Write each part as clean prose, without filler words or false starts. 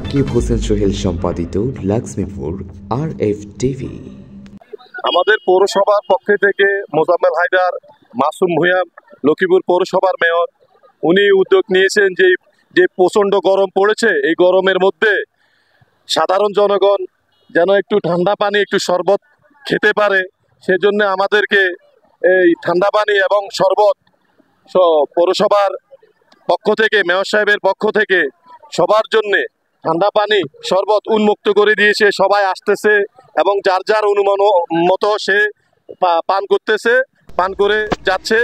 সাকিব হোসেন সোহেল সম্পাদিত Lakshmipur RF TV. আমাদের পৌরসভার পক্ষ থেকে মোজাম্মেল হায়দার, মাসুম ভূঁইয়া, লক্ষ্মীপুর পৌরসভার মেয়র, উনি উদ্যোগ নিয়েছেন যে প্রচণ্ড গরম পড়েছে, এই গরমের মধ্যে সাধারণ জনগণ যেন একটু ঠান্ডা পানি, একটু শরবত খেতে পারে, সেজন্য আমাদেরকে এই ঠান্ডা পানি এবং শরবত পৌরসভার পক্ষ থেকে, মেয়র সাহেবের পক্ষ থেকে সবার জন্যে ঠান্ডা পানি শরবত উন্মুক্ত করে দিয়েছে। সবাই আসতেছে এবং যার যার অনুমান মতো সে পান করতেছে, পান করে যাচ্ছে।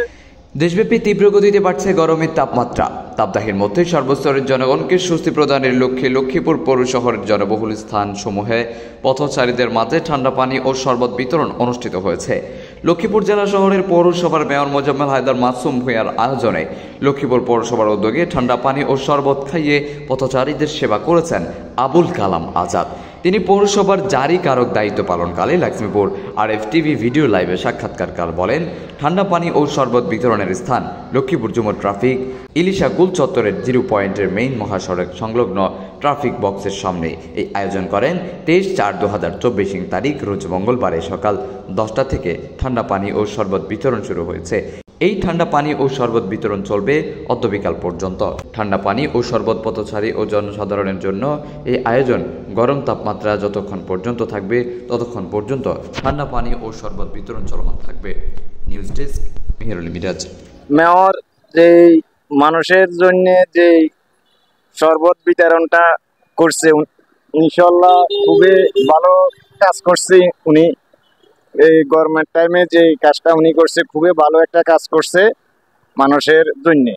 দেশব্যাপী তীব্র গতিতে বাড়ছে গরমের তাপমাত্রা। তাপদাহের মধ্যে সর্বস্তরের জনগণকে স্বস্তি প্রদানের লক্ষ্যে লক্ষ্মীপুর পৌর শহরের জনবহুল স্থানসমূহে পথচারীদের মাঝে ঠান্ডা পানি ও শরবত বিতরণ অনুষ্ঠিত হয়েছে। লক্ষ্মীপুর জেলা শহরের পৌরসভার মেয়র মোজাম্মেল হায়দার, মাসুম ভূঁইয়ার আয়োজনে লক্ষ্মীপুর পৌরসভার উদ্যোগে ঠান্ডা পানি ও শরবত খাইয়ে পথচারীদের সেবা করেছেন আবুল কালাম আজাদ। তিনি পৌরসভার জারি কারক দায়িত্ব পালনকালে লক্ষ্মীপুর RF টিভি ভিডিও লাইভে সাক্ষাৎকারকার বলেন, ঠান্ডা পানি ও শরবত বিতরণের স্থান লক্ষ্মীপুর যুব ট্রাফিক ইলিশা গুল চত্বরের 0 পয়েন্টের মেইন মহাসড়ক সংলগ্ন ট্রাফিক বক্সের সামনে এই আয়োজন করেন। 23/4/2024 তারিখ রোজ মঙ্গলবারে সকাল 10টা থেকে ঠান্ডা পানি ও শরবত বিতরণ শুরু হয়েছে। এই ঠান্ডা পানি ও শরবত বিতরণ চলবে অদ্য বিকাল পর্যন্ত। ঠান্ডা পানি ও শরবত পথচারী ও জনসাধারণের জন্য এই আয়োজন গরম তাপমাত্রা যতক্ষণ পর্যন্ত থাকবে ততক্ষণ পর্যন্ত ঠান্ডা পানি ও শরবত বিতরণ চলমান থাকবে। News desk, Meherul Miraj. Mayor যে মানুষের জন্য যে শরবত বিতরণটা করছে, ইনশাল্লাহ খুবই ভালো কাজ করছে উনি। এই গরমের টাইমে যে কাজটা উনি করছে, খুবই ভালো একটা কাজ করছে মানুষের জন্যে।